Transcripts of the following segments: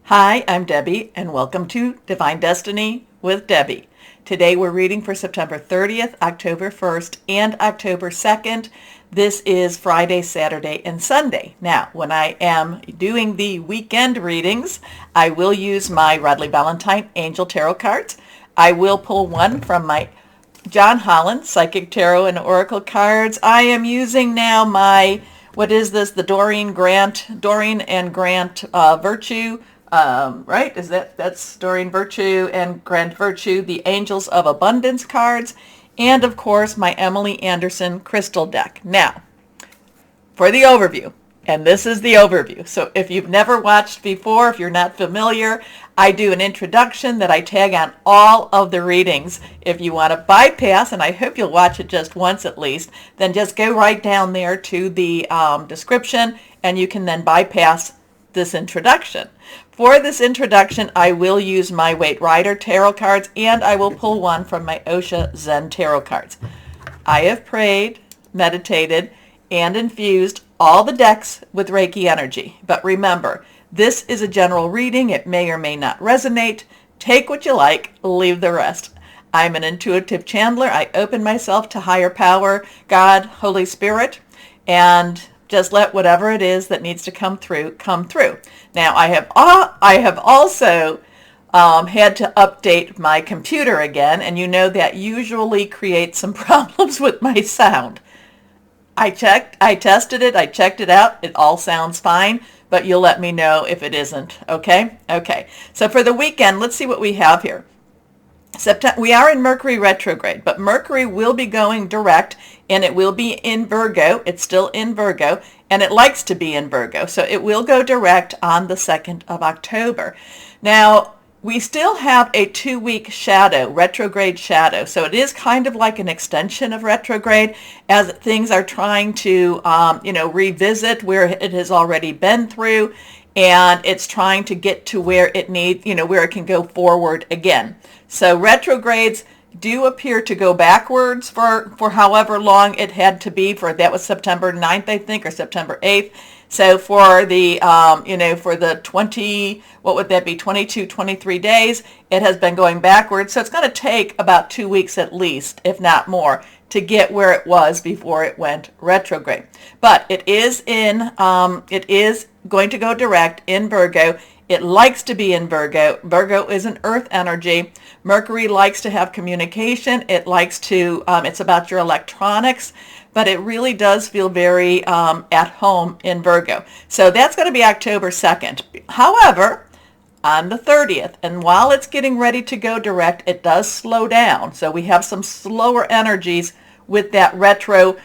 Hi, I'm Debbie, and welcome to Divine Destiny with Debbie. Today we're reading for September 30th, October 1st, and October 2nd. This is Friday, Saturday, and Sunday. Now, when I am doing the weekend readings, I will use my Rodley Valentine Angel Tarot cards. I will pull one from my John Holland Psychic Tarot and Oracle cards. I am using now my, what is this, the Doreen and Grant Virtue, right? That's Doreen Virtue and Grant Virtue, the Angels of Abundance cards, and of course my Emily Anderson crystal deck. Now, for the overview, and this is the overview. So if you've never watched before, if you're not familiar, I do an introduction that I tag on all of the readings. If you want to bypass, and I hope you'll watch it just once at least, then just go right down there to the description, and you can then bypass this introduction. For this introduction, I will use my Waite Rider tarot cards, and I will pull one from my Osha Zen tarot cards. I have prayed, meditated, and infused all the decks with Reiki energy. But remember, this is a general reading. It may or may not resonate. Take what you like, leave the rest. I'm an intuitive channeler. I open myself to higher power, God, Holy Spirit, and just let whatever it is that needs to come through. Now, I have also had to update my computer again, and you know that usually creates some problems with my sound. I tested it, I checked it out, it all sounds fine, but you'll let me know if it isn't, okay? Okay, so for the weekend, let's see what we have here. We are in Mercury retrograde, but Mercury will be going direct, and it will be in Virgo. It's still in Virgo, and it likes to be in Virgo, so it will go direct on the 2nd of October. Now, we still have a 2-week shadow, retrograde shadow, so it is kind of like an extension of retrograde as things are trying to, revisit where it has already been through, and it's trying to get to where it needs, where it can go forward again. So retrogrades do appear to go backwards for however long it had to be. That was September 9th, I think, or September 8th. So for the, for the 22, 23 days, it has been going backwards. So it's going to take about 2 weeks at least, if not more, to get where it was before it went retrograde. But it is going to go direct in Virgo. It likes to be in Virgo. Virgo is an earth energy. Mercury likes to have communication. It likes to, it's about your electronics, but it really does feel very at home in Virgo. So that's going to be October 2nd. However, on the 30th, and while it's getting ready to go direct, it does slow down. So we have some slower energies with that retro,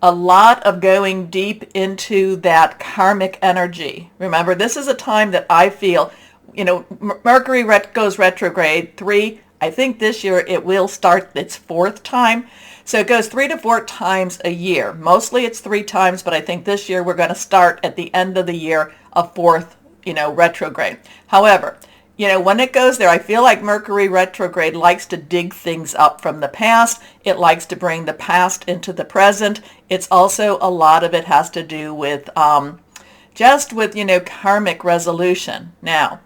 a lot of going deep into that karmic energy. Remember, this is a time that I feel, Mercury goes retrograde I think this year it will start its 4th time. So it goes 3 to 4 times a year. Mostly it's 3 times, but I think this year we're going to start at the end of the year a 4th, retrograde. However, when it goes there, I feel like Mercury retrograde likes to dig things up from the past. It likes to bring the past into the present. It's also, a lot of it has to do with, karmic resolution. Now,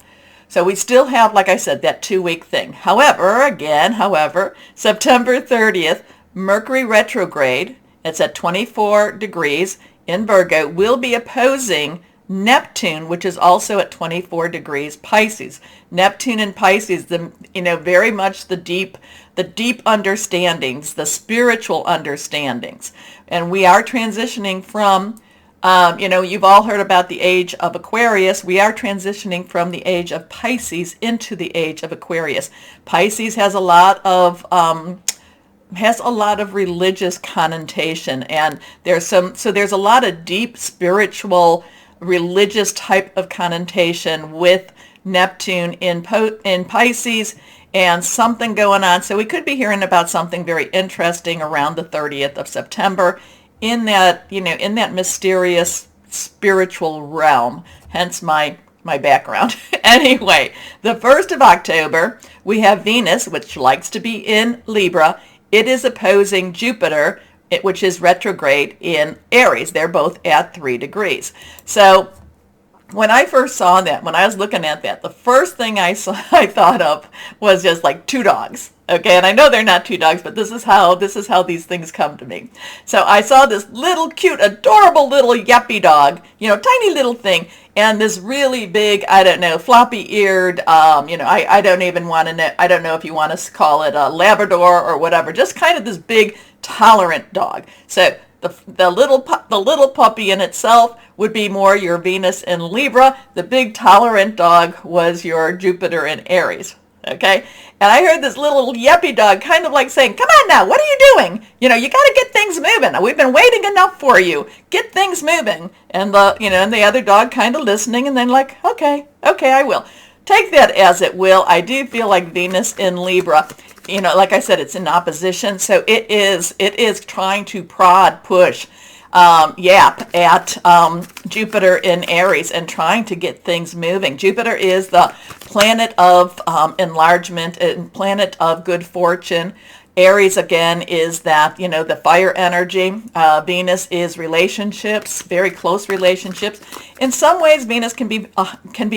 so we still have, like I said, that 2-week thing. However, September 30th, Mercury retrograde, it's at 24 degrees in Virgo, will be opposing Neptune, which is also at 24 degrees Pisces. Neptune and Pisces, very much the deep understandings, the spiritual understandings. And we are transitioning from, you've all heard about the age of Aquarius. We are transitioning from the age of Pisces into the age of Aquarius. Pisces has a lot of religious connotation, and there's a lot of deep spiritual religious type of connotation with Neptune in Pisces, and something going on. So we could be hearing about something very interesting around the 30th of September in that, in that mysterious spiritual realm, hence my background. Anyway, the 1st of October, we have Venus, which likes to be in Libra. It is opposing Jupiter, which is retrograde in Aries. They're both at 3 degrees. So when I first saw that, when I was looking at that, the first thing I thought of was just like two dogs. Okay, and I know they're not two dogs, but this is how these things come to me. So I saw this little cute, adorable little yuppie dog, tiny little thing, and this really big, I don't know, floppy-eared, I don't even want to know, I don't know if you want to call it a Labrador or whatever, just kind of this big, tolerant dog. So the little puppy in itself would be more your Venus in Libra. The big tolerant dog was your Jupiter in Aries. Okay, and I heard this little yuppie dog kind of like saying, "Come on now, what are you doing? You got to get things moving. We've been waiting enough for you. Get things moving." And and the other dog kind of listening, and then like, "Okay, I will." Take that as it will. I do feel like Venus in Libra, like I said, it's in opposition, so it is trying to prod, push, yap at Jupiter in Aries and trying to get things moving. Jupiter is the planet of enlargement and planet of good fortune. Aries, again, is that, the fire energy. Venus is relationships, very close relationships. In some ways, Venus can be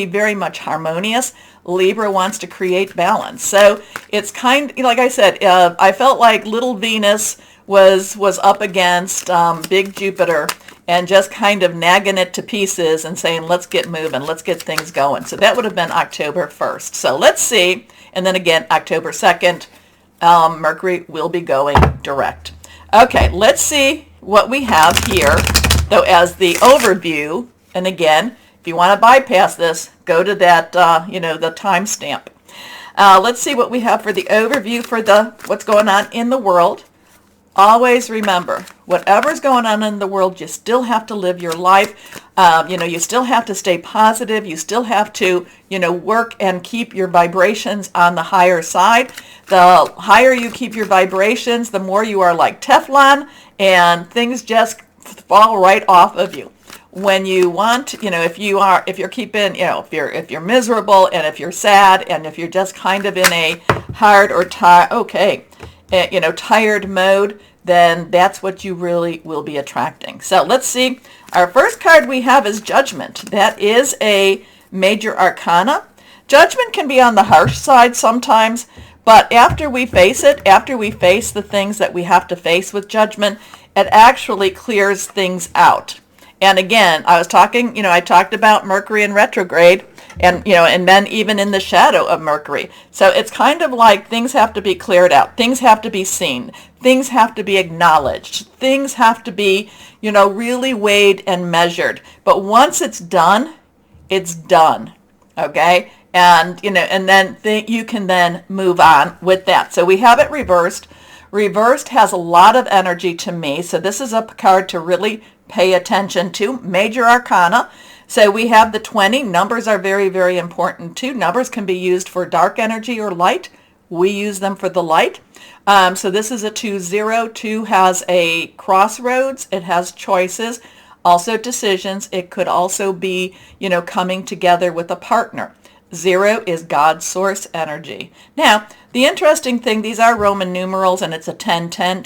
very much harmonious. Libra wants to create balance. So it's like I said, I felt like little Venus was up against big Jupiter and just kind of nagging it to pieces and saying, let's get moving, let's get things going. So that would have been October 1st. So let's see. And then again, October 2nd, Mercury will be going direct. Okay, let's see what we have here, though, as the overview. And again, if you want to bypass this, go to that, the timestamp. Let's see what we have for the overview for what's going on in the world. Always remember, whatever's going on in the world, you still have to live your life. You still have to stay positive. You still have to, work and keep your vibrations on the higher side. The higher you keep your vibrations, the more you are like Teflon, and things just fall right off of you. When you want, if you're keeping, if you're miserable and if you're sad and if you're just kind of in a hard or tired mode, then that's what you really will be attracting. So let's see. Our first card we have is Judgment. That is a major arcana. Judgment can be on the harsh side sometimes, but after we face it, after we face the things that we have to face with Judgment, it actually clears things out. And again, I talked about Mercury in retrograde, and then even in the shadow of Mercury. So it's kind of like things have to be cleared out. Things have to be seen. Things have to be acknowledged. Things have to be, really weighed and measured. But once it's done, it's done. Okay? And, and then you can then move on with that. So we have it reversed. Reversed has a lot of energy to me. So this is a card to really pay attention to. Major arcana. So we have the 20. Numbers are very, very important too. Numbers can be used for dark energy or light. We use them for the light. So this is a 2-0. 2 has a crossroads. It has choices, also decisions. It could also be, coming together with a partner. 0 is God's source energy. Now, the interesting thing, these are Roman numerals, and it's a 10-10,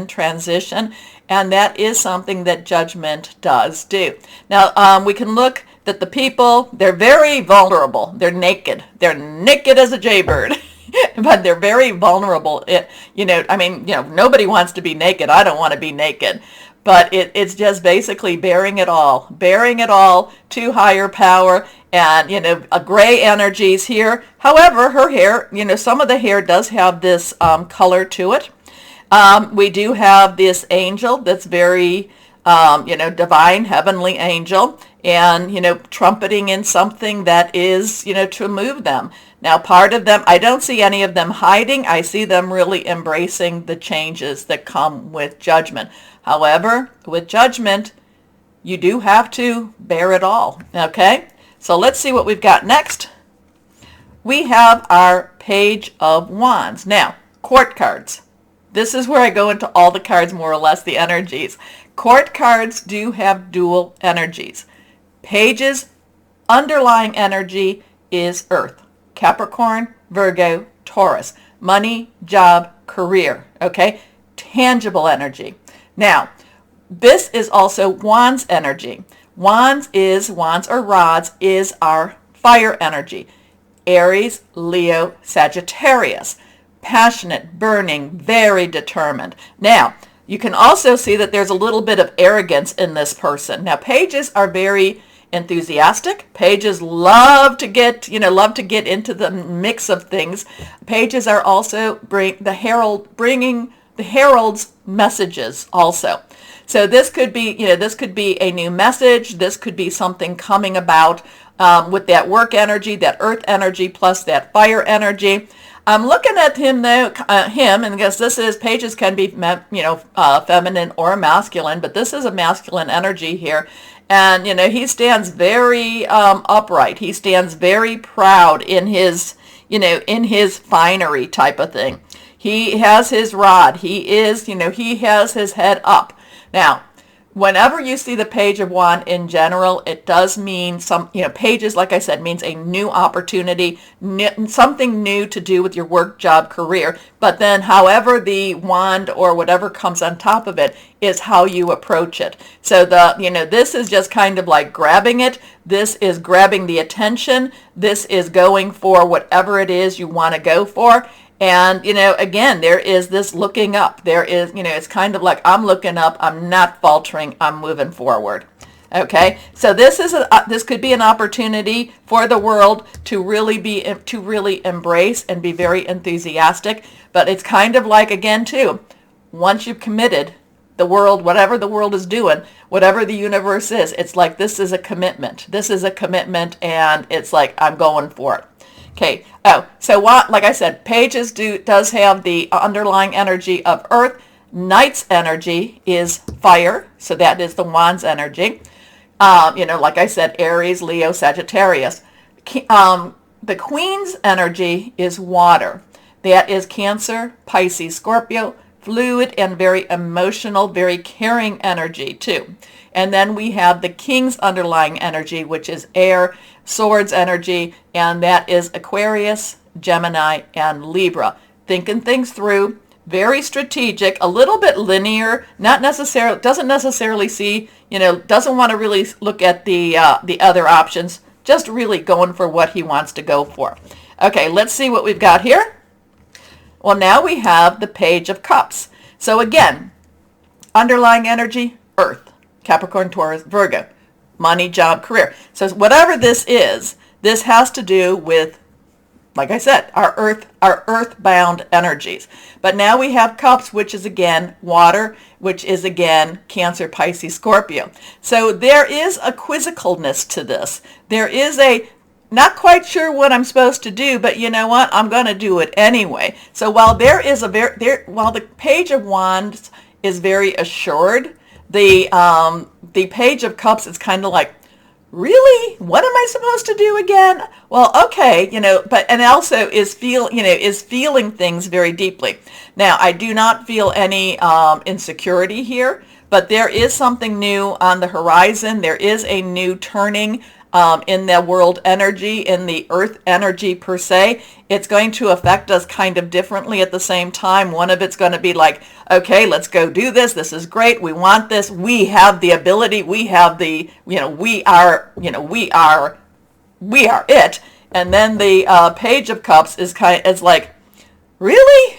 transition, and that is something that Judgment does do. Now, we can look that the people, they're very vulnerable. They're naked. They're naked as a jaybird. But they're very vulnerable. Nobody wants to be naked. I don't want to be naked. But it's just basically bearing it all to higher power. And, a gray energies here. However, her hair, some of the hair does have this color to it. We do have this angel that's very, divine, heavenly angel. And, trumpeting in something that is, to move them. Now, part of them, I don't see any of them hiding. I see them really embracing the changes that come with Judgment. However, with Judgment, you do have to bear it all, okay? So let's see what we've got next. We have our Page of Wands. Now, court cards. This is where I go into all the cards, more or less, the energies. Court cards do have dual energies. Pages, underlying energy is Earth. Capricorn, Virgo, Taurus. Money, job, career. Okay? Tangible energy. Now, this is also Wands energy. Wands or rods is our fire energy. Aries, Leo, Sagittarius. Passionate, burning, very determined. Now, you can also see that there's a little bit of arrogance in this person. Now, pages are very enthusiastic. Pages love to get into the mix of things. Pages are also bringing the herald's messages also. So this could be a new message. This could be something coming about with that work energy, that earth energy, plus that fire energy. I'm looking at him though, and I guess pages can be, feminine or masculine, but this is a masculine energy here. And, he stands very upright. He stands very proud in his finery type of thing. He has his rod. He has his head up. Now, whenever you see the Page of Wands in general, it does mean pages, like I said, means a new opportunity, something new to do with your work, job, career. But then however the wand or whatever comes on top of it is how you approach it. So this is just kind of like grabbing it. This is grabbing the attention. This is going for whatever it is you want to go for. And, again, there is this looking up. There is, it's kind of like I'm looking up. I'm not faltering. I'm moving forward. Okay. So this could be an opportunity for the world to really embrace and be very enthusiastic. But it's kind of like, again, too, once you've committed, the world, whatever the world is doing, whatever the universe is, it's like this is a commitment. This is a commitment, and it's like I'm going for it. Okay. Oh, so like I said, pages does have the underlying energy of earth. Knight's energy is fire, so that is the Wands energy. Like I said, Aries, Leo, Sagittarius. The Queen's energy is water. That is Cancer, Pisces, Scorpio, fluid and very emotional, very caring energy too. And then we have the King's underlying energy, which is air, swords energy, and that is Aquarius, Gemini, and Libra. Thinking things through, very strategic, a little bit linear, doesn't necessarily see, doesn't want to really look at the other options, just really going for what he wants to go for. Okay, let's see what we've got here. Well, now we have the Page of Cups. So again, underlying energy, Earth, Capricorn, Taurus, Virgo, money, job, career. So whatever this is, this has to do with, like I said, our earthbound energies. But now we have Cups, which is again water, which is again Cancer, Pisces, Scorpio. So there is a quizzicalness to this. There is a not quite sure what I'm supposed to do, but you know what? I'm going to do it anyway. So while while the Page of Wands is very assured, the Page of Cups is kind of like, really? What am I supposed to do again? Well, okay, and also is feeling things very deeply. Now, I do not feel any insecurity here, but there is something new on the horizon. There is a new turning in the world energy, in the earth energy per se. It's going to affect us kind of differently at the same time. One of it's going to be like, okay, let's go do this. This is great. We want this. We have the ability. We have the, we are it. And then the Page of Cups is like, really?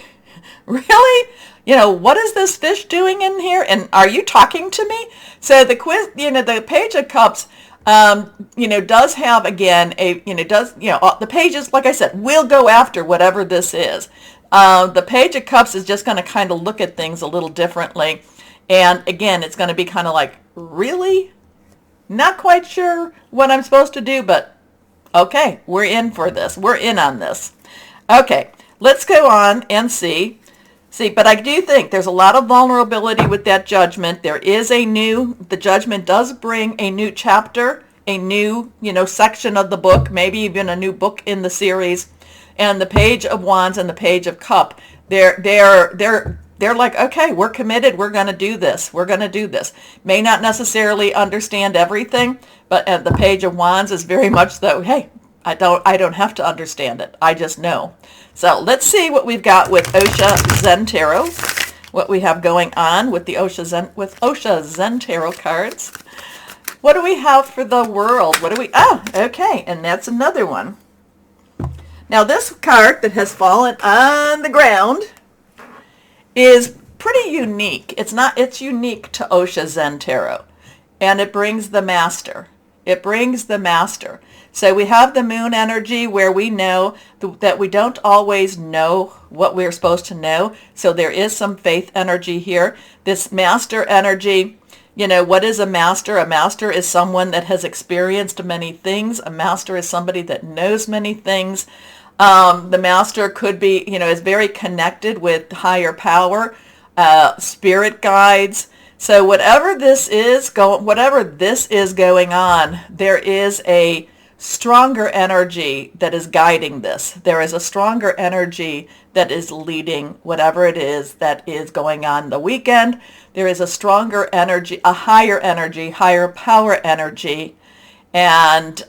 Really? What is this fish doing in here? And are you talking to me? So the Page of Cups, does have again the pages, like I said, will go after whatever this is. The Page of Cups is just going to kind of look at things a little differently. And again, it's going to be kind of like, really? Not quite sure what I'm supposed to do, but okay, we're in for this. We're in on this. Okay, let's go on and see, but I do think there's a lot of vulnerability with that Judgment. There is the Judgment does bring a new chapter, a new, section of the book, maybe even a new book in the series. And the Page of Wands and the Page of Cup, they're like, okay, we're committed. We're going to do this. We're going to do this. May not necessarily understand everything, but the Page of Wands is very much though, hey, I don't have to understand it. I just know. So let's see what we've got with Osha Zen Tarot, what we have going on with the Osha Zen Tarot cards. What do we have for the world? What do we, oh, okay, and that's another one. Now this card that has fallen on the ground is pretty unique. It's unique to Osha Zen Tarot, and it brings the master. It brings the master. So we have the moon energy where we know that we don't always know what we're supposed to know. So there is some faith energy here. This master energy, you know, what is a master? A master is someone that has experienced many things. A master is somebody that knows many things. The master could be, you know, is very connected with higher power, spirit guides. So whatever this is going on, there is a stronger energy that is guiding this. There is a stronger energy that is leading whatever it is that is going on the weekend. There is a stronger energy, a higher energy, higher power energy. And,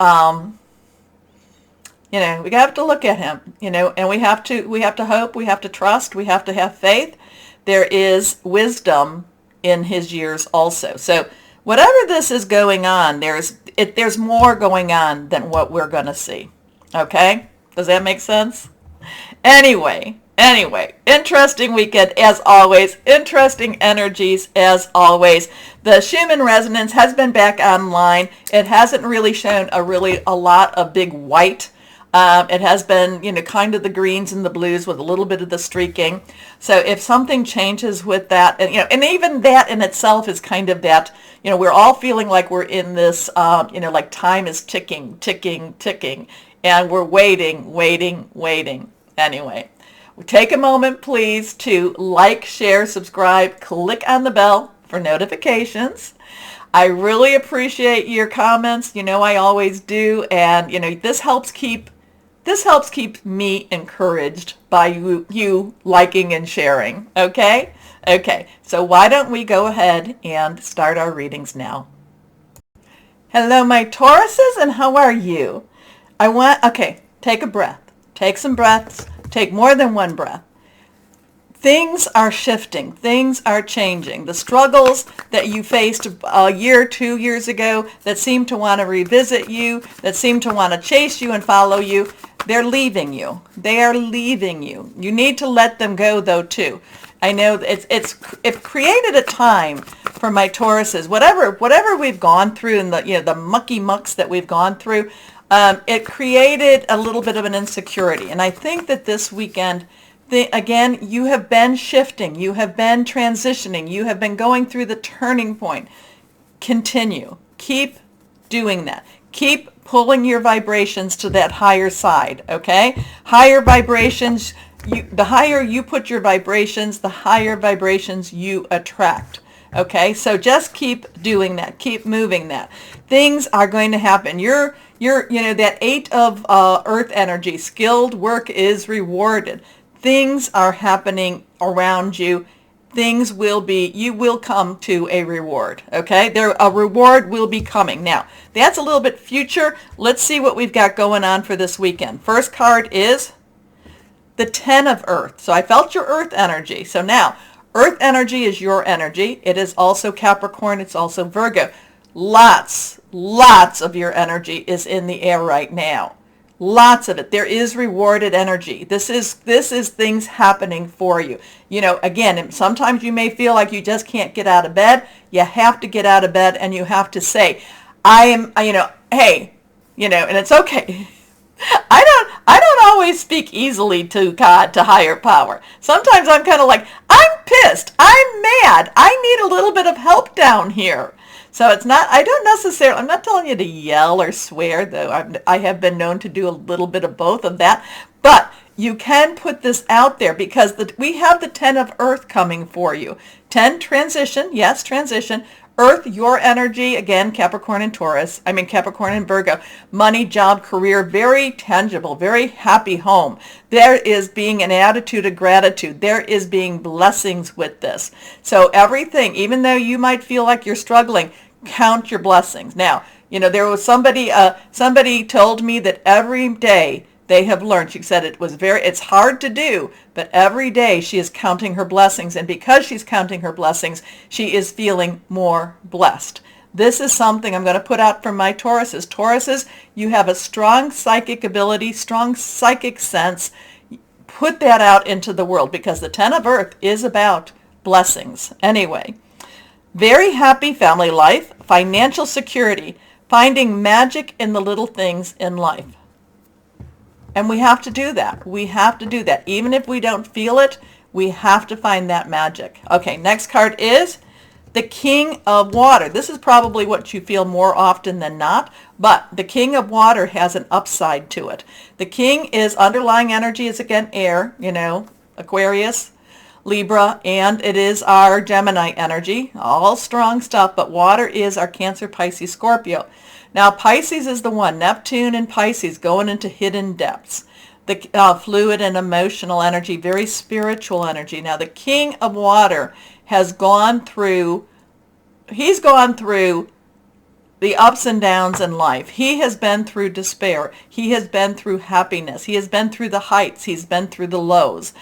you know, we have to look at him, you know, and we have to hope, we have to trust, we have to have faith. There is wisdom in his years also. So whatever this is going on, there's more going on than what we're going to see. Okay? Does that make sense? Anyway, interesting weekend as always. Interesting energies as always. The Schumann resonance has been back online. It hasn't really shown a lot of big white. It has been, you know, kind of the greens and the blues with a little bit of the streaking. So if something changes with that, and, you know, and even that in itself is kind of that, you know, we're all feeling like we're in this, you know, like time is ticking, and we're waiting. Anyway, take a moment, please, to like, share, subscribe, click on the bell for notifications. I really appreciate your comments. You know, I always do. And, you know, this helps keep me encouraged by you liking and sharing. Okay? Okay. So why don't we go ahead and start our readings now? Hello, my Tauruses, and how are you? Okay, take a breath. Take some breaths. Take more than one breath. Things are shifting. Things are changing. The struggles that you faced a year, 2 years ago that seem to want to revisit you, that seem to want to chase you and follow you, they're leaving you. They are leaving you. You need to let them go, though, too. I know it created a time for my Tauruses. Whatever we've gone through and the mucky mucks that we've gone through, it created a little bit of an insecurity. And I think that this weekend, again, you have been shifting. You have been transitioning. You have been going through the turning point. Continue. Keep doing that. Keep pulling your vibrations to that higher side, okay? Higher vibrations, the higher you put your vibrations, the higher vibrations you attract, okay? So just keep doing that. Keep moving that. Things are going to happen. You're you know, that 8 of earth energy, skilled work is rewarded. Things are happening around you. You will come to a reward, okay? A reward will be coming. Now, that's a little bit future. Let's see what we've got going on for this weekend. First card is the 10 of Earth. So I felt your Earth energy. So now, Earth energy is your energy. It is also Capricorn. It's also Virgo. Lots of your energy is in the air right now. Lots of it. There is rewarded energy. This is things happening for you. You know, again, sometimes you may feel like you just can't get out of bed. You have to get out of bed and you have to say, hey, you know, and it's okay. I don't always speak easily to God, to higher power. Sometimes I'm kind of like, I'm pissed. I'm mad. I need a little bit of help down here. So I'm not telling you to yell or swear, though. I have been known to do a little bit of both of that. But you can put this out there because we have the 10 of Earth coming for you. 10, transition. Yes, transition. Earth, your energy, again, Capricorn and Virgo. Money, job, career, very tangible, very happy home. There is being an attitude of gratitude. There is being blessings with this. So everything, even though you might feel like you're struggling, count your blessings. Now, you know, there was somebody told me that every day they have learned, she said it's hard to do, but every day she is counting her blessings. And because she's counting her blessings, she is feeling more blessed. This is something I'm going to put out for my Tauruses. Tauruses, you have a strong psychic ability, strong psychic sense. Put that out into the world because the 10 of Earth is about blessings. Anyway, very happy family life, financial security, finding magic in the little things in life. And we have to do that. We have to do that. Even if we don't feel it, we have to find that magic. Okay, next card is the King of Water. This is probably what you feel more often than not, but the King of Water has an upside to it. The King is underlying energy is again air, Aquarius, Libra, and it is our Gemini energy, all strong stuff, but water is our Cancer, Pisces, Scorpio. Now Pisces is the one, Neptune and Pisces going into hidden depths. The fluid and emotional energy, very spiritual energy. Now the King of Water has gone through, he's gone through the ups and downs in life. He has been through despair. He has been through happiness. He has been through the heights. He's been through the lows.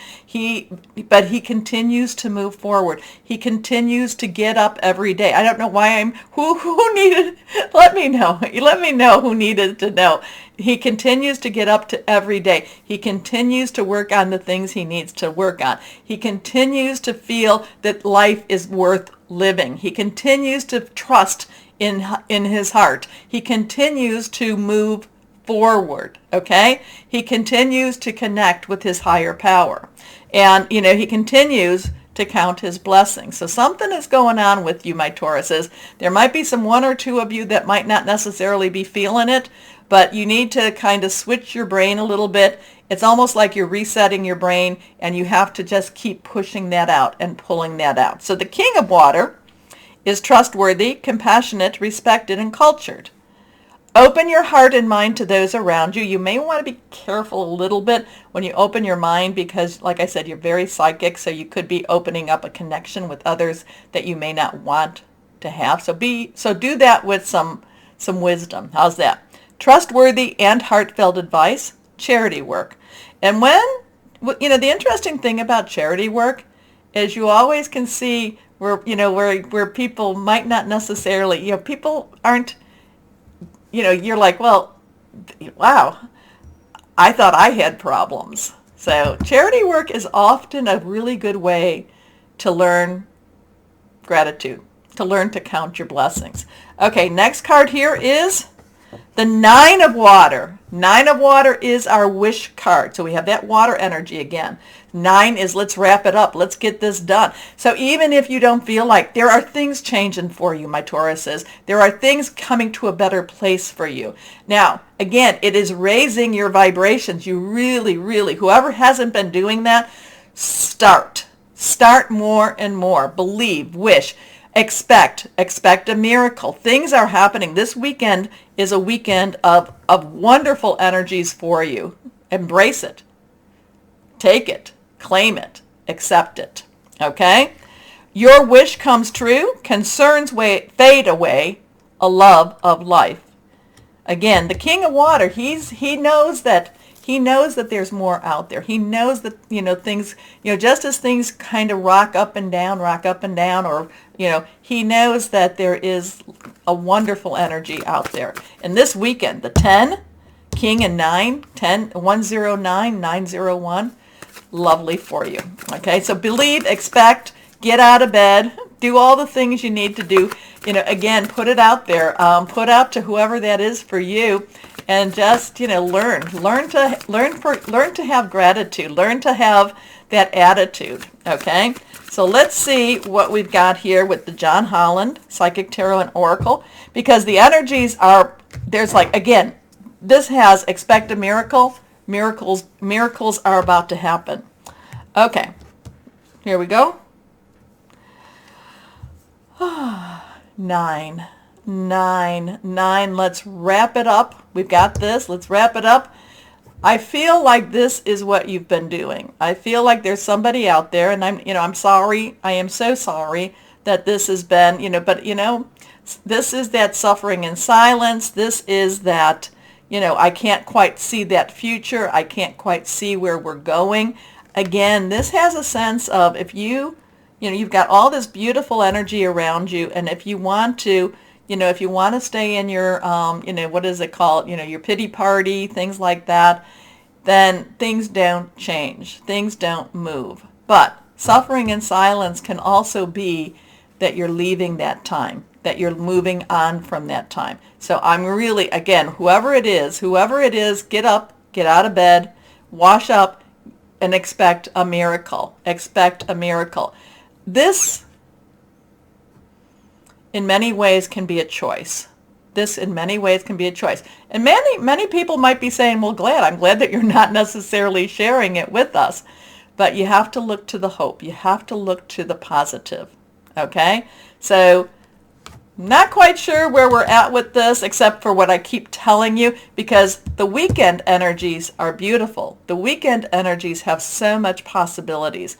But he continues to move forward. He continues to get up every day. I don't know why who needed, let me know. Let me know who needed to know. He continues to get up to every day. He continues to work on the things he needs to work on. He continues to feel that life is worth living. He continues to trust in his heart. He continues to move forward, okay? He continues to connect with his higher power. And, he continues to count his blessings. So something is going on with you, my Tauruses. There might be one or two of you that might not necessarily be feeling it, but you need to kind of switch your brain a little bit. It's almost like you're resetting your brain, and you have to just keep pushing that out and pulling that out. So the King of Water is trustworthy, compassionate, respected, and cultured. Open your heart and mind to those around you. You may want to be careful a little bit when you open your mind because, like I said, you're very psychic, so you could be opening up a connection with others that you may not want to have. So do that with some wisdom. How's that? Trustworthy and heartfelt advice, charity work. And the interesting thing about charity work is you always can see where people might not necessarily, people aren't, you're like, well, wow, I thought I had problems. So charity work is often a really good way to learn gratitude, to learn to count your blessings. Okay, next card here is the Nine of Water. Nine of Water is our wish card. So we have that water energy again. 9 is let's wrap it up. Let's get this done. So even if you don't feel like, there are things changing for you, my Tauruses. There are things coming to a better place for you. Now, again, it is raising your vibrations. You really, really, whoever hasn't been doing that, start. Start more and more. Believe, wish. Expect a miracle. Things are happening. This weekend is a weekend of wonderful energies for you. Embrace it. Take it. Claim it. Accept it. Okay? Your wish comes true. Concerns fade away. A love of life. Again, the King of Water, he knows that there's more out there. He knows that, things, just as things kind of rock up and down, or, he knows that there is a wonderful energy out there. And this weekend, the 10, King and 9, 10, 109, 901, lovely for you. Okay, so believe, expect, get out of bed, do all the things you need to do. Again, put it out there. Put out to whoever that is for you. And just, learn to have gratitude, learn to have that attitude, okay? So let's see what we've got here with the John Holland Psychic Tarot and Oracle, because the energies are, again, this has expect a miracle, miracles are about to happen. Okay, here we go. 9. Let's wrap it up. We've got this. Let's wrap it up. I feel like this is what you've been doing. I feel like there's somebody out there, and I'm sorry. I am so sorry that this has been, but this is that suffering in silence. This is that, I can't quite see that future. I can't quite see where we're going. Again, this has a sense of if you've got all this beautiful energy around you, and if you want to, if you want to stay in your, what is it called, your pity party, things like that, then things don't change. Things don't move. But suffering in silence can also be that you're leaving that time, that you're moving on from that time. So I'm really, again, whoever it is, get up, get out of bed, wash up, and expect a miracle. Expect a miracle. This, in many ways, can be a choice. This, in many ways, can be a choice. And many people might be saying, well, I'm glad that you're not necessarily sharing it with us. But you have to look to the hope. You have to look to the positive. Okay? So, not quite sure where we're at with this, except for what I keep telling you, because the weekend energies are beautiful. The weekend energies have so much possibilities.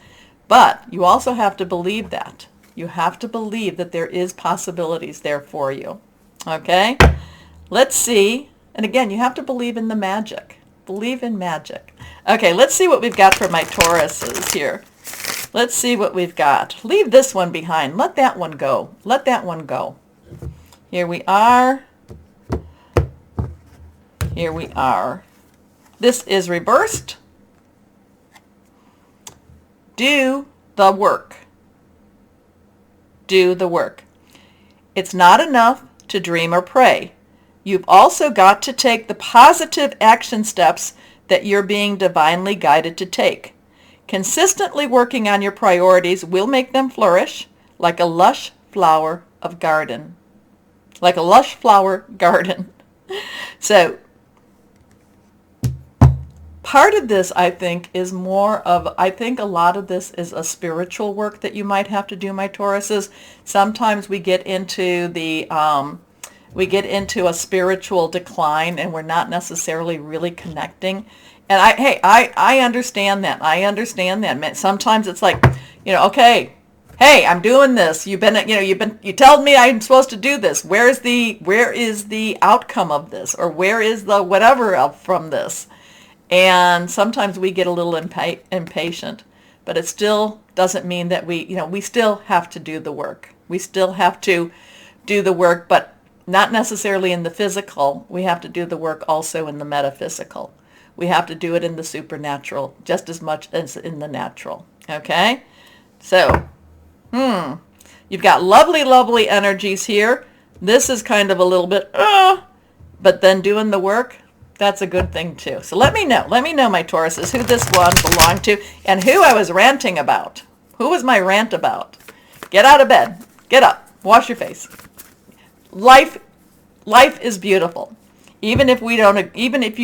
But you also have to believe that. You have to believe that there is possibilities there for you. Okay? Let's see. And again, you have to believe in the magic. Believe in magic. Okay, let's see what we've got for my Tauruses here. Let's see what we've got. Leave this one behind. Let that one go. Let that one go. Here we are. Here we are. This is reversed. Do the work. Do the work. It's not enough to dream or pray. You've also got to take the positive action steps that you're being divinely guided to take. Consistently working on your priorities will make them flourish like a lush flower of garden. Like a lush flower garden. So, part of this, I think, is more of, I think a lot of this is a spiritual work that you might have to do, my Tauruses. Sometimes we get into a spiritual decline and we're not necessarily really connecting. And I understand that. I understand that. Sometimes it's like, okay, hey, I'm doing this. You told me I'm supposed to do this. Where is the outcome of this? Or where is the whatever from this? And sometimes we get a little impatient, but it still doesn't mean that we still have to do the work. We still have to do the work, but not necessarily in the physical. We have to do the work also in the metaphysical. We have to do it in the supernatural just as much as in the natural. Okay? So, you've got lovely, lovely energies here. This is kind of a little bit, but then doing the work, that's a good thing too. So let me know, my Tauruses, who this one belonged to and who I was ranting about. Who was my rant about? Get out of bed. Get up. Wash your face. Life is beautiful. Even if you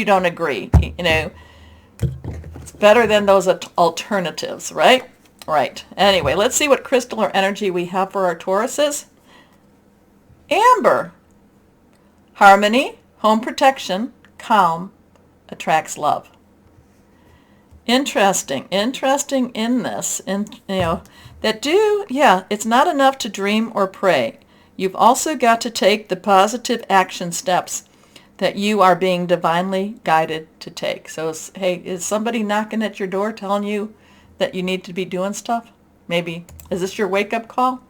don't agree, it's better than those alternatives, right? Right. Anyway, let's see what crystal or energy we have for our Tauruses. Amber. Harmony, home protection, calm, attracts love. Interesting in this, it's not enough to dream or pray. You've also got to take the positive action steps that you are being divinely guided to take. So, hey, is somebody knocking at your door telling you that you need to be doing stuff? Maybe. Is this your wake-up call?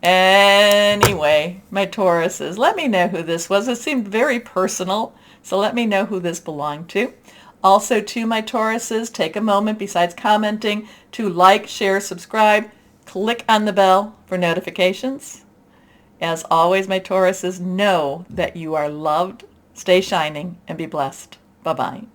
Anyway, my Tauruses, let me know who this was. It seemed very personal, so let me know who this belonged to. Also, to my Tauruses, take a moment, besides commenting, to like, share, subscribe, click on the bell for notifications. As always, my Tauruses, know that you are loved. Stay shining and be blessed. Bye-bye.